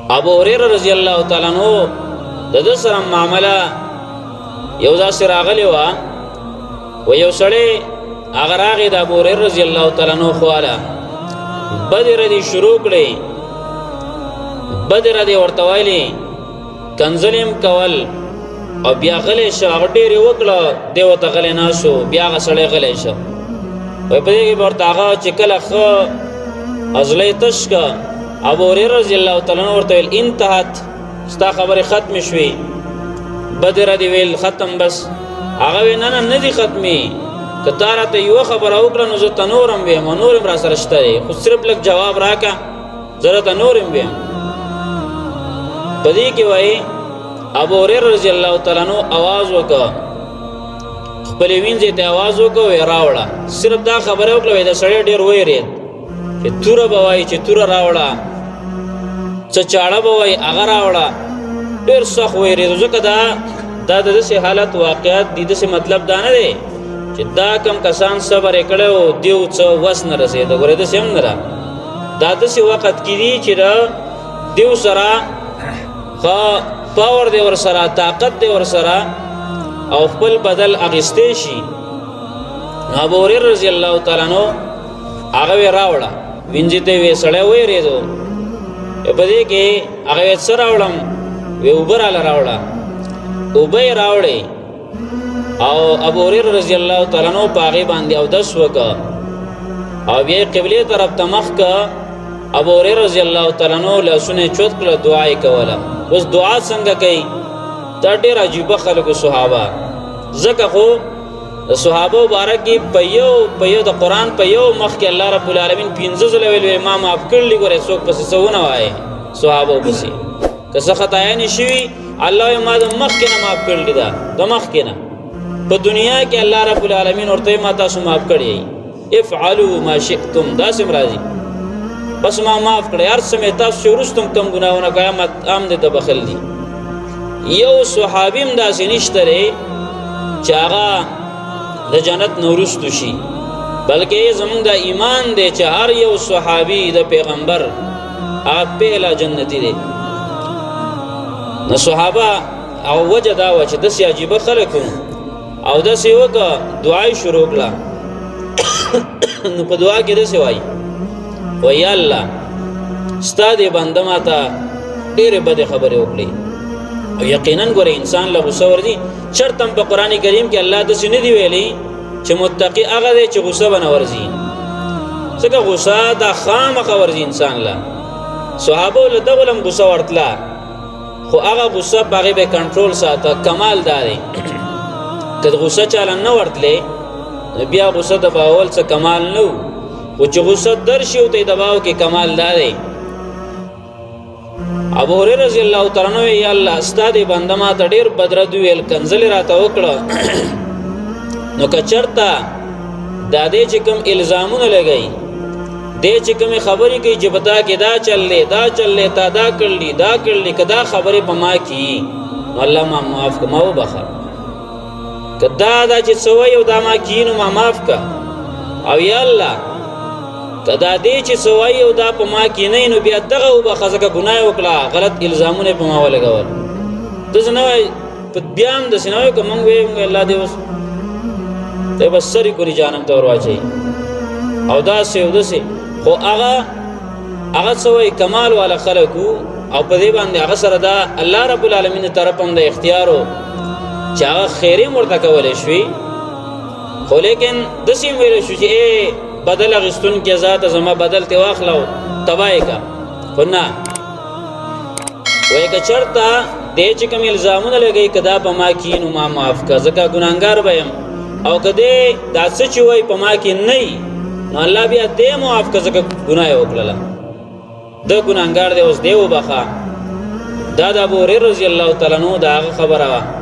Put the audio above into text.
ابو هريره رضی الله تعالی عنہ د سره معاملہ یو ځای راغلی و یو سړی هغه راغی د ابو هريره رضی الله تعالی عنہ خواله بدر دی شروع کړي بدر دی ورته ویلي کنزلیم کول او بیا غلې شو هغه ډېر وکړه دیو ته غلې نه شو بیا هغه سړی غلې شو په دې کې ورته هغه چې کله خو ازلې تشکا ابو هريره رضی الله تعالی عنہ ورته انتهت ستا خبره ختم شوي بدر دی ویل ختم بس هغه نه نه دي ختمي کتاره ته یو خبره وکړه نو زه تنورم به نورم را سره شته خو صرف لک جواب راکا زه ته نورم به پدې کې وای ابو هريره رضی الله تعالی عنہ आवाज وکړه خپل وینځ ته आवाज وکړه راوړه صرف دا خبره وکړه دا سړی ډیر وېری چې تور بوای چې تور راوړه څه چاړه بوای هغه راوړه ډیر سخت وېری ځکه دا د دې حالت واقعیت د دې مطلب دا نه دی چې دا کم کسان صبر کړو دیو څو وس نه رسید غره د سیم نه را دا د څه وخت کې دی چې دیو سره خا پاور دی ور سره طاقت دی ور سره او خپل بدل اغستې شي ابو هريره رضی الله تعالی عنہ هغه راوړه وینځته وې سړی وې ریدو په دې کې هغه سره راوړم وې وبراله راوړه وبې راوړې او ابو هريره رضی الله تعالی عنہ پاغي باندې او دس وکا او بیا قبله طرف ته مخ کا ابو هريره رضی الله تعالی عنہ له سونه چوت کړه دعا یې کوله اوس دعا څنګه کوي دا ډېر عجیب خلکو صحابه زکه خو صحابه مبارک په یو د قران په یو مخ کې الله رب العالمین 15 ځله ویل امام اپ کړلی ګره څوک پسې سونه وای صحابه پسې که څه خدای نشوي الله یې ما د مخ کې نه معاف کړلی دا د مخ کې نه په دنیا کې الله رب العالمین ورته ما تاسو معاف کړی افعلوا ما شئتم دا سم راځي بس ما معاف کړی هر سمه تاسو ورستم کم ګناونه قیامت آمد ته بخل دي یو صحابیم داسې نشته لري چې هغه د جنت نورستو شي بلکې زمونږ د ایمان دی چې هر یو صحابي د پیغمبر آپ پهلا جنتی دی نو صحابه او وجه دا و چې داسې عجیب خلکو او داسې وکړه دعای شروع کړه نو په دعا کې داسې وایي وای الله ستا دې بنده ماته ډېرې بدې خبرې وکړي او یقینا ګوره انسان له غصه ورځي شرط هم په قرآن کریم کې الله داسې نه دی ویلي چې متقي هغه دی چې غصه به نه ورځي ځکه غصه دا خامخا ورځي انسان له صحابو له دغه هم غصه ورتله خو هغه غصه په هغې به کنټرول ساته کمال دا دی که غصه چاله نه ورتلې بیا غصه دباول څه کمال نه و خو چې غصه درشي او ته دباو کې کمال دا دی ابو هريره رضی الله تعالی عنہ یا الله استاد بنده ما ته ډیر بدرد ویل کنزل راته وکړه نو کچرتا د دې چې کوم الزامونه لګي دې چې کوم خبرې کوي چې بتا کې دا چلې تا دا کړلې کدا خبرې په ما کی الله ما معاف کما و بخر کدا دا چې سوي او دا ما کینو ما معاف کا او یا الله کدا دې چې سوي او دا په ما کې نه نو بیا دغه وبخزه ګناه وکړه غلط الزامونه په ما ولګول د زنوي په بیان د سنوي کوم وي الله دې وس ته بسري کوي جانم ته ورواچي او دا سه خو هغه سوي کمال والا خلقو او په دې باندې هغه سره دا الله رب العالمین طرف هم د اختیارو چې هغه خیره مرته کولې شوي خو لیکن د سیم ویل شو چې بدل غستون کې ذات زما بدل ته واخلو تبای کا خنا وای که چرتا دې چې کوم الزامونه لګي کدا په ما کینو ما معاف کا ځکه ګناګار بیم او کده دا څه وای په ما کې نه نو الله بیا دې معاف کا ځکه ګناه وکړه د ګناګار دې اوس دیو بخا دا د ابو هريره رضی الله تعالی عنہ دا خبره